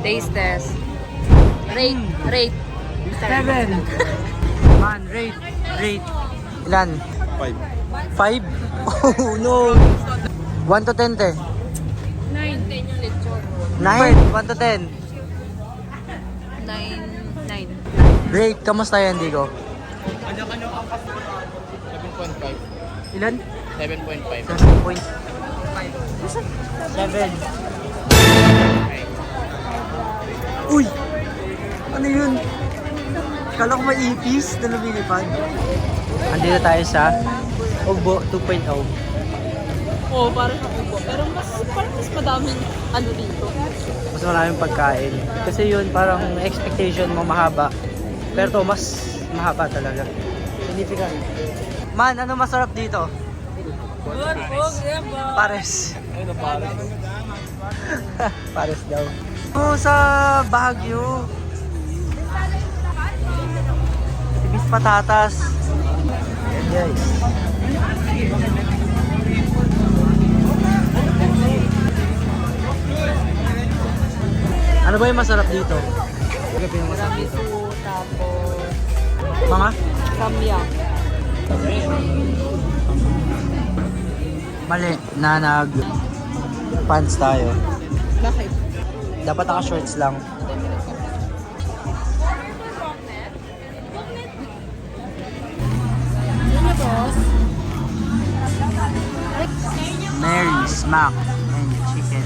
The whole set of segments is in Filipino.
Taste test. Rate. 7. Man, rate. Ilan? 5. 5? Oh no! 1 to 10 te. 9. 10 yung lechon. 9? 1 to 10. 9. Rate, kamusta yan, Digo? 7.5. Ilan? 7.5. 7.5. 7. Uy! Ano yun? Kala ko may ipis na lumilipad. Andito tayo sa Ugbo 2.0. Oo, parang ako. Pero parang mas madaming ano dito. Mas maraming pagkain. Kasi yun, parang expectation mo mahaba. Pero to, mas mahaba talaga. Significant. Man, ano masarap dito? Pares. Pares daw. Oh, sa Baguio. Tibis patatas. Ayan guys. Ano ba yung masarap dito? Ano ba yung masarap dito? Tapos Mga? samyang. Mali na pants tayo. Bakit? Dapat naka-shorts lang. Mary's Mac and Chicken.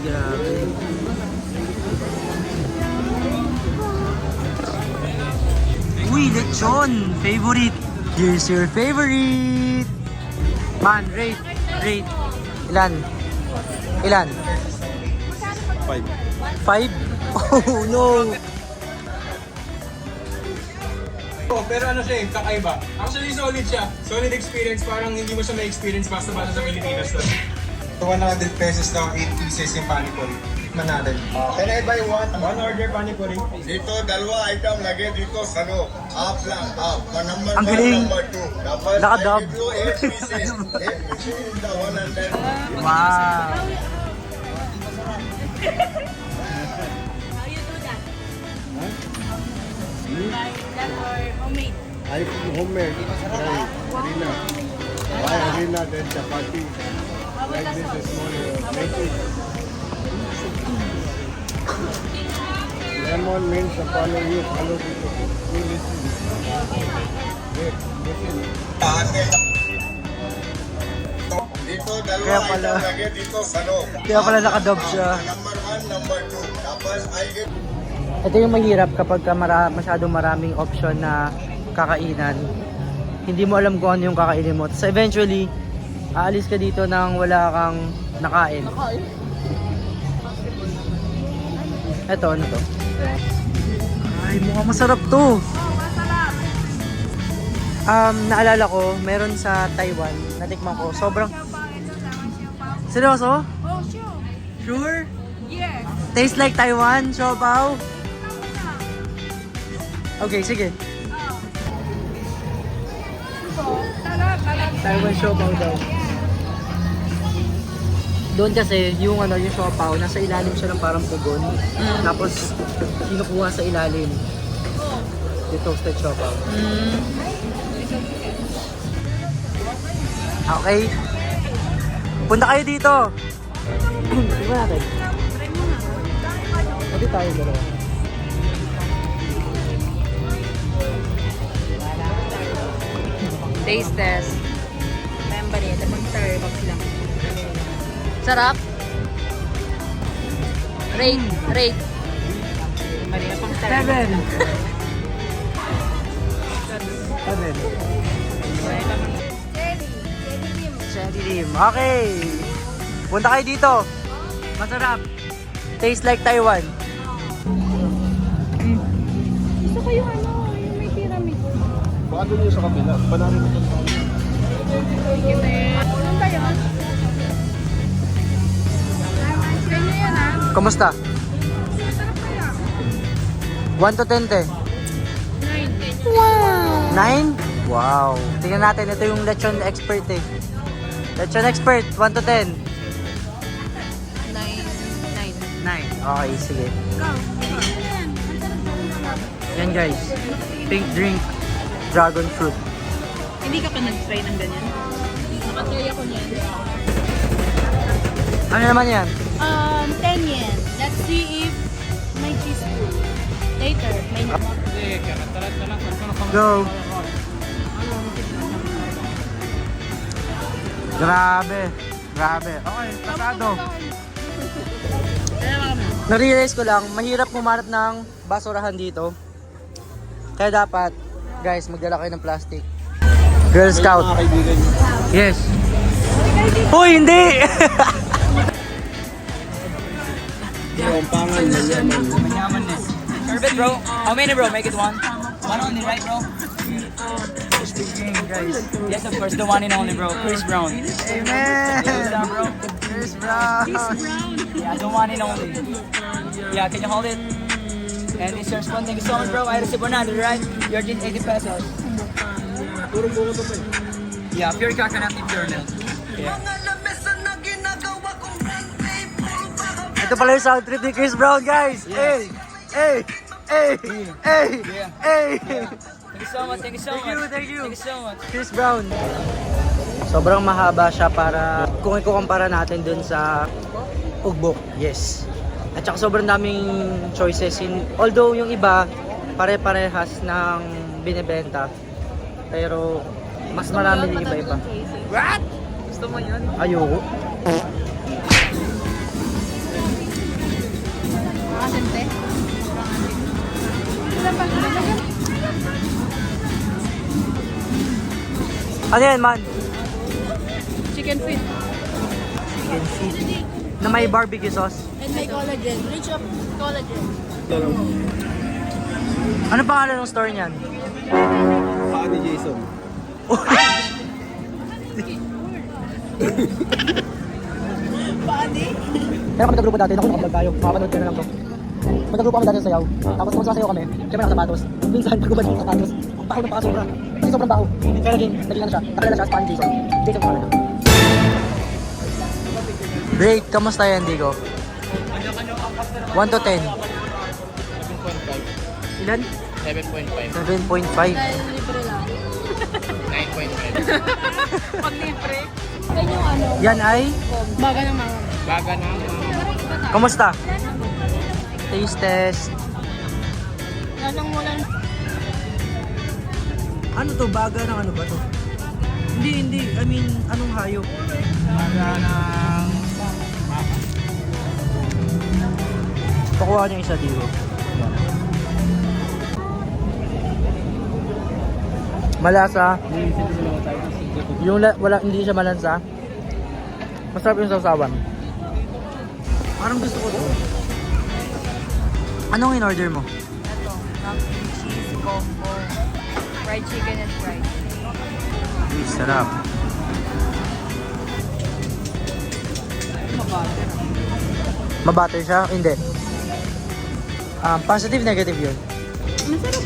Grabe. Uy, lechon! Favorite! Here's your favorite! Man, rate. Ilan? 5. 5? Oh no! Oh, pero ano siya kakaiba. Actually, solid siya. Solid experience. Parang hindi mo siya ma-experience basta-basta sa Pilipinas. 100 pesos daw, 8 pieces yung panipuri. Tikman natin. Can I buy one? One order panipuri. Dito, dalawa item lagay dito sa loob. Half lang, half. Number Ang 1, galing. number 2. Tapos, Nakadub. I give you 8 pieces. 8 pieces in the 100. Wow! I homemade. Harina. Buy harina, then chapati. Like this is small. Make it. Lemon means follow you. Follow people. You listen. Wait, listen. Dito, Kaya dalawa pala. item lagay dito sa loob. Kaya pala nakadob siya. Number 1, number 2. Tapos, I give Ito yung mahirap kapag ka masyadong maraming option na kakainan. Hindi mo alam kung ano yung kakainin mo. So eventually, aalis ka dito nang wala kang nakain. Ito, ano to? Ay, mukhang masarap to. Naalala ko, meron sa Taiwan, natikman ko. Sobrang... Seryoso? Oh, sure. Sure? Yes. Tastes like Taiwan, siopaw. Okay, sige. Taiwan siopaw daw. Doon kasi yung yung siopaw, nasa ilalim siya ng parang pugon. Tapos kinukuha sa ilalim. Yung toasted siopaw. Okay. Punta kayo dito. Tingnan natin. Pati tayo dalawa. Taste test. Remember yun, lamang Starbucks lang. Sarap. Rate. Remember yun, pang Starbucks. 7. Cherry rim. Okay. Punta kayo dito. Masarap. Tastes like Taiwan. Gusto ko yung yung may pyramid. Baka doon yung sa kabila. Banana na ito. Ano ba yun? Kanya yan Kumusta? 1 to 10 te. 9. Wow! 9? Wow. Tingnan natin. Ito yung lechon expert eh. Lechon expert. 1 to 10. Okay, sige. Yan guys. Pink drink. Dragon fruit. Hindi ka pa nag-try ng ganyan? Nakatry ako niyan. Ano naman yan? 10 yen. Let's see if may cheese food. Later, may Go! Grabe. Grabe. Okay, pasado. Na-realize ko lang, mahirap humanap ng basurahan dito. Kaya dapat, guys, magdala kayo ng plastic. Girl Scout. Yes. Uy, hindi! Serve it, bro. How many, bro? Make it one. One only, right, bro? Yes, of course, the one and only, bro. Chris Brown. Amen! What's up, bro? Chris Brown! Yeah, the one and only. Yeah, can you hold it? And this your spoon. Thank you so much, bro. I received 100, right? You're getting 80 pesos. Yeah, pure coconut and pure milk. Yeah. Ito pala yung sound trip ni Chris Brown, guys! Hey! Hey! Hey! Hey! Hey! Thank you so much. Thank you so much. Thank you. Thank you so much. Chris Brown. Sobrang mahaba siya para kung ikukumpara natin dun sa Ugbo. Yes. At saka sobrang daming choices. Although yung iba, pare-parehas ng binibenta. Pero mas marami yung iba-iba. What? Gusto mo yun? Ayoko. Asente. Ano yan, man? Chicken feet. Chicken feet. Na may barbecue sauce. And may collagen. Rich of collagen. Ano pangalan ng store niyan? Ni Jason. Kaya kami nagrupo dati, naku nakablog tayo. Makapanood ka na lang to. Nagrupo kami dati sa sayaw. Tapos kung sasayaw kami, syempre nakasapatos. Minsan, pag gumad yung sapatos, baho ng pakasura. Kasi sobrang baho. Kaya naging ano siya. Nakilala siya as Pan Jason. Jason pangalan niya. Great, kamusta yan, Digo? 1 to 10. 7.5. Ilan? 7.5. 7.5. Dahil libre lang. 9.5. Pag libre. Yan yung ano. Yan ay, Baga ng mga. Baga na. kamusta? Taste test. Lasang mo lang. Ano to? Baga ng ano ba to? Hindi. I mean, anong hayop? Baga ng... Pakuha niya isa dito. Malasa. Yung hindi siya malansa. Masarap yung sausawan. Parang gusto ko to. Anong in-order mo? Ito. Mac and cheese combo. Fried chicken and fries. Uy, sarap. Mabatter siya? Hindi. Positive, negative yun. Masarap.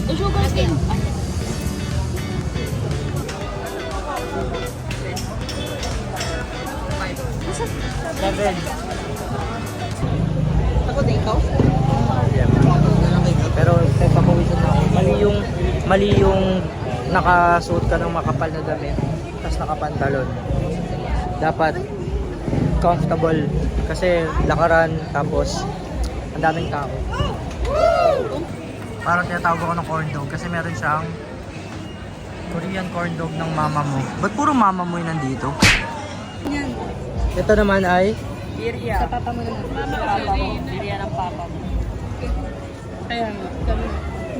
The sugar cane. Seven. Ako din ikaw? Pero papawisan na ako. Mali yung nakasuot ka ng makapal na damit tapos nakapantalon. Dapat comfortable kasi lakaran tapos ang daming tao. Parang tinatawag ako ng corn dog kasi meron siyang Korean corn dog ng mama mo. Ba't puro mama mo yung nandito? Yan. Ito naman ay Birria. Sa papa mo naman. Papa mo. Birria ng papa mo. Ayan.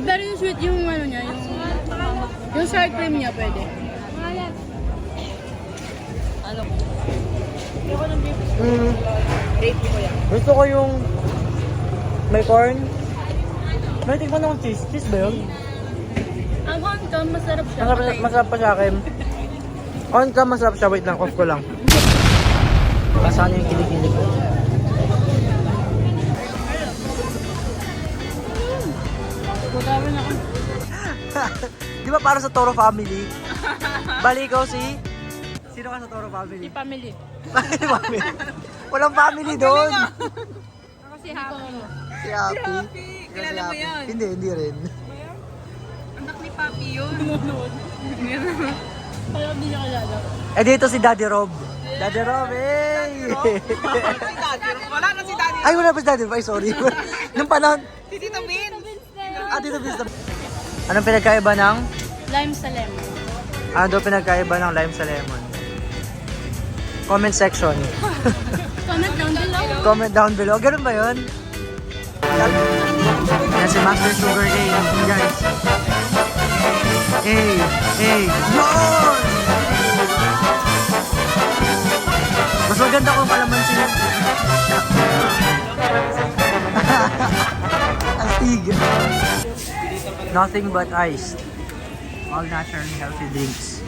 Pero yung sweet, yung ano niya, yung sour cream niya pwede. Ano? Ayoko ng beef. Rate ko yan. gusto ko yung may corn. May tingnan ng cheese. Cheese ba yun? Ang on-cam, masarap siya. Masarap pa sa akin. On ka, masarap siya. Wait lang, off ko lang. Basaan yung kilig-kilig ko. Pagkawa na ako. Di ba para sa Toro family? Bali ikaw si Sino ka sa Toro family? Family. Family. Walang family doon. Ako si Happy. Si Happy. Kilala mo yan? Hindi rin. Anak ni Papi yun. Kaya hindi niya kilala. Eh dito si Daddy Rob. Daddy Rob, hey! Wala na si Daddy. Ay, wala pa si Daddy Rob. Ay, sorry. Nung panahon. Si Tito Bin. Dito Vince. Anong pinagkaiba ng? Lime sa lemon. Ano daw pinagkaiba ng lime sa lemon? Comment section. Comment down below. Comment down below. Ganun ba yun? Yan si Master Sugar Cane, guys. Hey! Yun! Mas maganda kung kalamansi yan. Astig. Nothing but ice. All naturally healthy drinks.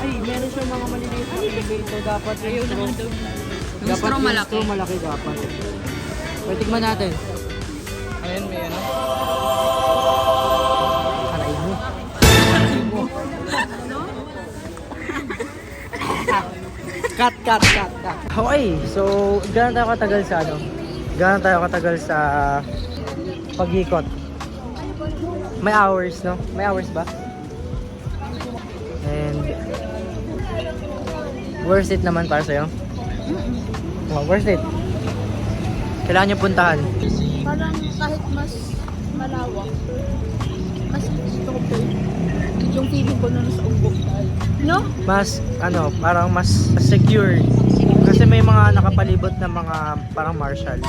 Ay, meron siya mga maliliit na elevator. Dapat yung straw. Yung straw malaki. Straw malaki dapat. Pwede tikman natin. Ayun, may ano. Aray mo. Cut. Okay, so gano'n tayo katagal sa ano? Gano'n tayo katagal sa pag-ikot? May hours, no? May hours ba? And worth it naman para sa'yo? Oh, worth it. Kailangan nyo puntahan. Parang kahit mas malawak, mas gusto ko po yung feeling ko na nasa ubok tayo. No? Mas, parang mas secure. Kasi may mga nakapalibot na mga parang marshal.